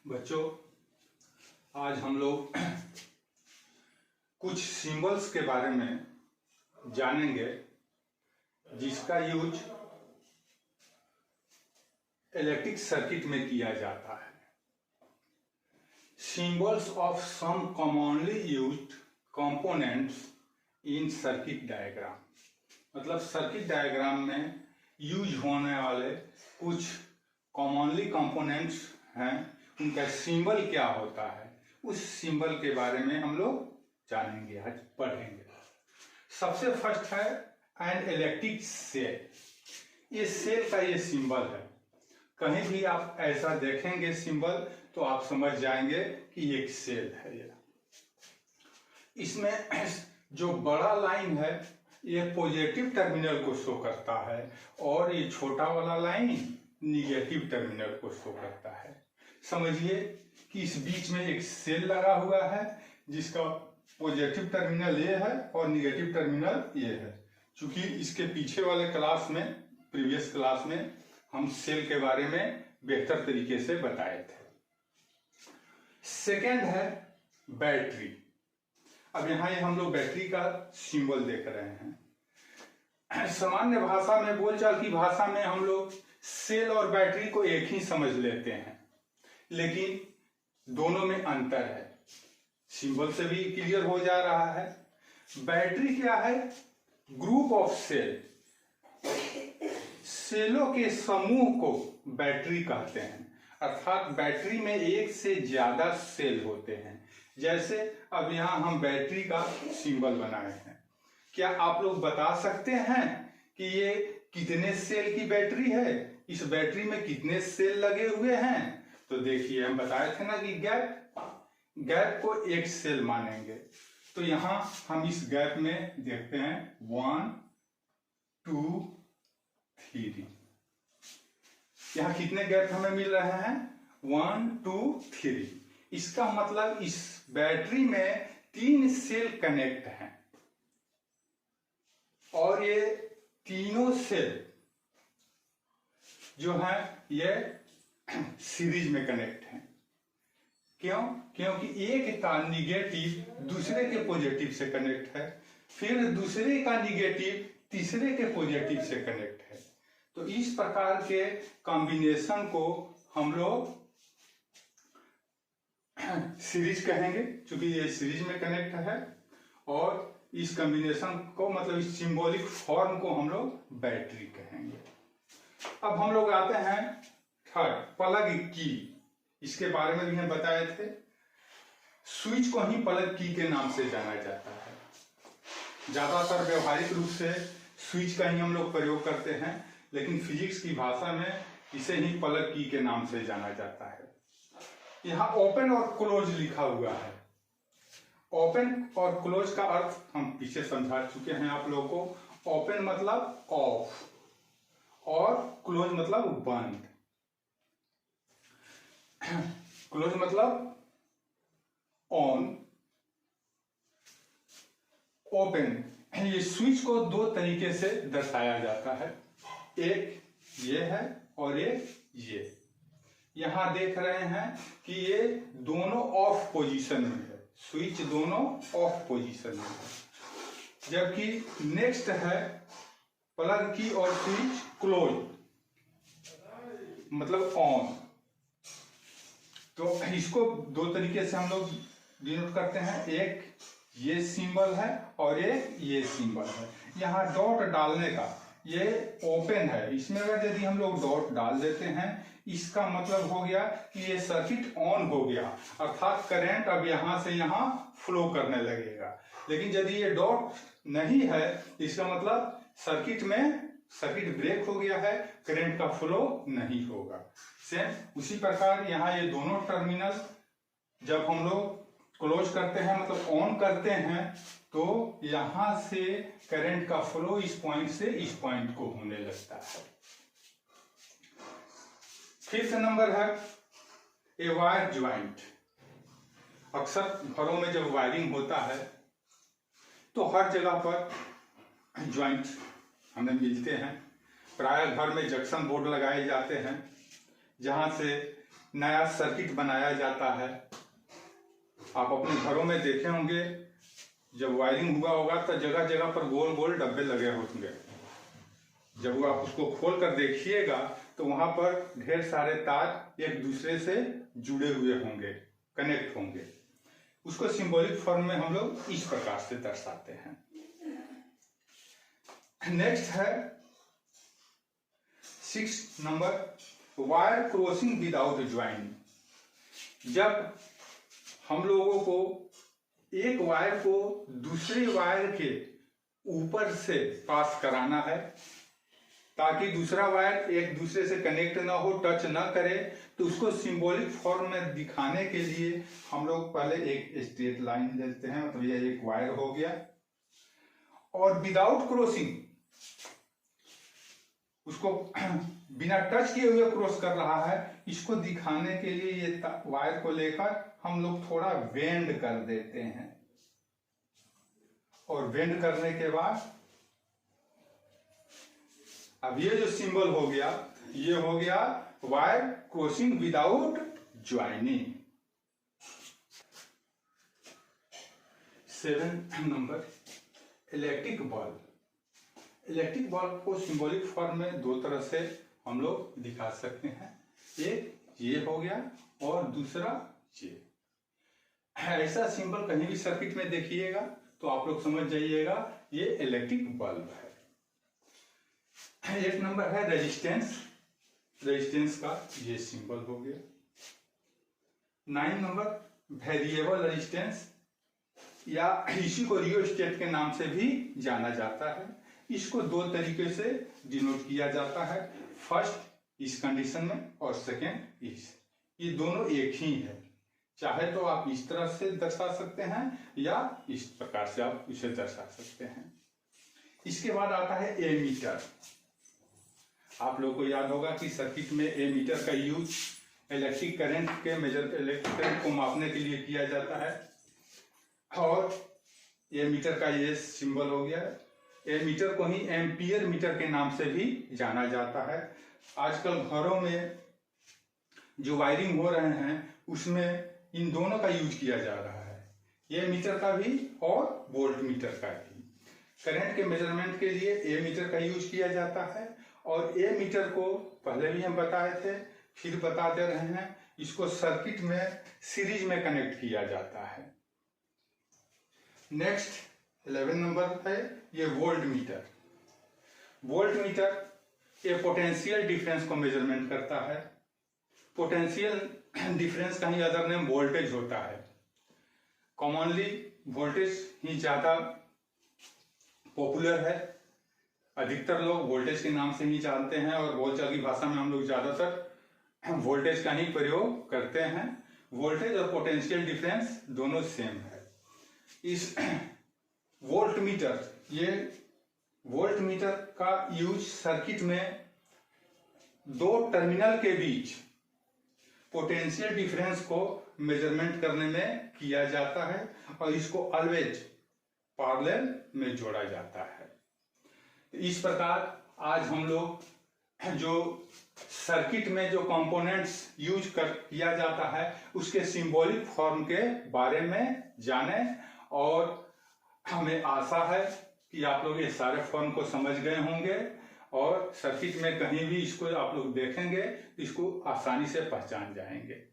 बच्चों, आज हम लोग कुछ सिंबल्स के बारे में जानेंगे जिसका यूज इलेक्ट्रिक सर्किट में किया जाता है। Symbols of some commonly used components in circuit diagram, मतलब सर्किट डायग्राम में यूज होने वाले कुछ कॉमनली कंपोनेंट्स हैं, उनका सिंबल क्या होता है, उस सिंबल के बारे में हम लोग जानेंगे, आज पढ़ेंगे। सबसे फर्स्ट है एन इलेक्ट्रिक सेल। ये सेल का ये सिंबल है। कहीं भी आप ऐसा देखेंगे सिंबल तो आप समझ जाएंगे कि एक सेल है। ये इसमें जो बड़ा लाइन है ये पॉजिटिव टर्मिनल को शो करता है और ये छोटा वाला लाइन निगेटिव टर्मिनल को शो करता है। समझिए कि इस बीच में एक सेल लगा हुआ है जिसका पॉजिटिव टर्मिनल ये है और निगेटिव टर्मिनल ये है। क्योंकि इसके पीछे वाले क्लास में, प्रीवियस क्लास में, हम सेल के बारे में बेहतर तरीके से बताए थे। सेकेंड है बैटरी। अब यहाँ ये हम लोग बैटरी का सिंबल देख रहे हैं। सामान्य भाषा में, बोलचाल की भाषा में हम लोग सेल और बैटरी को एक ही समझ लेते हैं, लेकिन दोनों में अंतर है। सिंबल से भी क्लियर हो जा रहा है। बैटरी क्या है? ग्रुप ऑफ सेल, सेलों के समूह को बैटरी कहते हैं। अर्थात बैटरी में एक से ज्यादा सेल होते हैं। जैसे अब यहाँ हम बैटरी का सिंबल बनाए हैं। क्या आप लोग बता सकते हैं कि ये कितने सेल की बैटरी है, इस बैटरी में कितने सेल लगे हुए हैं? तो देखिए, हम बताए थे ना कि गैप को एक सेल मानेंगे। तो यहाँ हम इस गैप में देखते हैं 1 2 3। यहाँ कितने गैप हमें मिल रहे हैं? 1 2 3। इसका मतलब इस बैटरी में 3 सेल कनेक्ट हैं और ये तीनों सेल जो है ये सीरीज में कनेक्ट हैं। क्यों? क्योंकि एक का निगेटिव दूसरे के पॉजिटिव से कनेक्ट है, फिर दूसरे का निगेटिव तीसरे के पॉजिटिव से कनेक्ट है। तो इस प्रकार के कॉम्बिनेशन को हम लोग सीरीज कहेंगे, क्योंकि ये सीरीज में कनेक्ट है। और इस कॉम्बिनेशन को, मतलब इस सिंबॉलिक फॉर्म को हम लोग बैटरी कहेंगे। अब हम लोग आते हैं थर्ड, प्लग की। इसके बारे में भी हम बताए थे। स्विच को ही प्लग की के नाम से जाना जाता है। ज्यादातर व्यवहारिक रूप से स्विच का ही हम लोग प्रयोग करते हैं, लेकिन फिजिक्स की भाषा में इसे ही प्लग की के नाम से जाना जाता है। यहाँ ओपन और क्लोज लिखा हुआ है। ओपन और क्लोज का अर्थ हम पीछे समझा चुके हैं आप लोगों को। ओपन मतलब ऑफ और क्लोज मतलब बंद। क्लोज मतलब ऑन, ओपन। ये स्विच को दो तरीके से दर्शाया जाता है, एक ये है और एक ये। यहां देख रहे हैं कि ये दोनों ऑफ पोजीशन में है, स्विच दोनों ऑफ पोजीशन में है। जबकि नेक्स्ट है प्लग की और स्विच क्लोज, मतलब ऑन। तो इसको दो तरीके से हम लोग डिनोट करते हैं, एक ये सिंबल है और एक ये सिंबल है। यहाँ डॉट डालने का, ये ओपन है, इसमें अगर यदि हम लोग डॉट डाल देते हैं, इसका मतलब हो गया कि ये सर्किट ऑन हो गया, अर्थात करंट अब यहाँ से यहाँ फ्लो करने लगेगा। लेकिन यदि ये डॉट नहीं है, इसका मतलब सर्किट ब्रेक हो गया है, करंट का फ्लो नहीं होगा। सेम उसी प्रकार यहाँ ये दोनों टर्मिनल जब हम लोग क्लोज करते हैं, मतलब ऑन करते हैं, तो यहां से करंट का फ्लो इस पॉइंट से इस पॉइंट को होने लगता है। फिफ्थ नंबर है ए वायर ज्वाइंट। अक्सर घरों में जब वायरिंग होता है तो हर जगह पर ज्वाइंट हमें मिलते हैं। प्रायः घर में जंक्शन बोर्ड लगाए जाते हैं, जहां से नया सर्किट बनाया जाता है। आप अपने घरों में देखे होंगे, जब वायरिंग हुआ होगा तो जगह जगह पर गोल गोल डब्बे लगे होंगे। जब आप उसको खोल कर देखिएगा तो वहां पर ढेर सारे तार एक दूसरे से जुड़े हुए होंगे, कनेक्ट होंगे। उसको सिंबॉलिक फॉर्म में हम लोग इस प्रकार से दर्शाते हैं। नेक्स्ट है 6 number, wire crossing without joining. जब हम लोगों को एक वायर को दूसरे वायर के ऊपर से पास कराना है ताकि दूसरा वायर एक दूसरे से कनेक्ट ना हो, टच ना करे, तो उसको सिंबॉलिक फॉर्म में दिखाने के लिए हम लोग पहले एक स्ट्रेट लाइन लेते हैं, मतलब यह एक वायर हो गया। और विदाउट क्रॉसिंग, उसको बिना टच किए हुए क्रॉस कर रहा है, इसको दिखाने के लिए ये वायर को लेकर हम लोग थोड़ा बेंड कर देते हैं। और बेंड करने के बाद अब ये जो सिंबल हो गया, ये हो गया wire crossing without joining. 7 number, electric bulb. Electric bulb को सिंबॉलिक फॉर्म में दो तरह से हम लोग दिखा सकते हैं। एक ये हो गया और दूसरा ये। ऐसा सिंबल कहीं भी सर्किट में देखिएगा तो आप लोग समझ जाइएगा ये इलेक्ट्रिक बल्ब है। 8 नंबर है रेजिस्टेंस। रेजिस्टेंस का ये सिंबल हो गया। 9 नंबर, वेरिएबल रेजिस्टेंस, या इसी को रियोस्टेट के नाम से भी जाना जाता है। इसको दो तरीके से डिनोट किया जाता है, फर्स्ट इस कंडीशन में और सेकेंड इस। ये दोनों एक ही है, चाहे तो आप इस तरह से दर्शा सकते हैं या इस प्रकार से आप इसे दर्शा सकते हैं। इसके बाद आता है एमीटर। आप लोगों को याद होगा कि सर्किट में एमीटर का यूज इलेक्ट्रिक करंट को मापने के लिए किया जाता है। और एमीटर का ये सिंबल हो गया। एमीटर को ही एम्पियर मीटर के नाम से भी जाना जाता है। आजकल घरों में जो वायरिंग हो रहे हैं उसमें इन दोनों का यूज किया जा रहा है, ये मीटर का भी और वोल्ट मीटर का भी। करंट के मेजरमेंट के लिए ए मीटर का यूज किया जाता है। और ए मीटर को पहले भी हम बताए थे, फिर बताते रहे हैं, इसको सर्किट में सीरीज में कनेक्ट किया जाता है। नेक्स्ट 11 नंबर है ये वोल्ट मीटर। वोल्ट मीटर ये पोटेंशियल डिफरेंस को मेजरमेंट करता है। पोटेंशियल डिफरेंस का ही अदर नेम वोल्टेज होता है। कॉमनली वोल्टेज ही ज्यादा पॉपुलर है, अधिकतर लोग वोल्टेज के नाम से ही जानते हैं और बोलचाल की भाषा में हम लोग ज्यादातर वोल्टेज का ही प्रयोग करते हैं। वोल्टेज और पोटेंशियल डिफरेंस दोनों सेम है। इस वोल्ट मीटर, ये वोल्ट मीटर का यूज सर्किट में दो टर्मिनल के बीच पोटेंशियल डिफरेंस को मेजरमेंट करने में किया जाता है और इसको ऑलवेज पैरेलल में जोड़ा जाता है। इस प्रकार आज हम लोग जो सर्किट में जो कंपोनेंट्स यूज किया जाता है उसके सिंबॉलिक फॉर्म के बारे में जाने, और हमें आशा है कि आप लोग ये सारे फॉर्म को समझ गए होंगे और सर्किट में कहीं भी इसको आप लोग देखेंगे इसको आसानी से पहचान जाएंगे।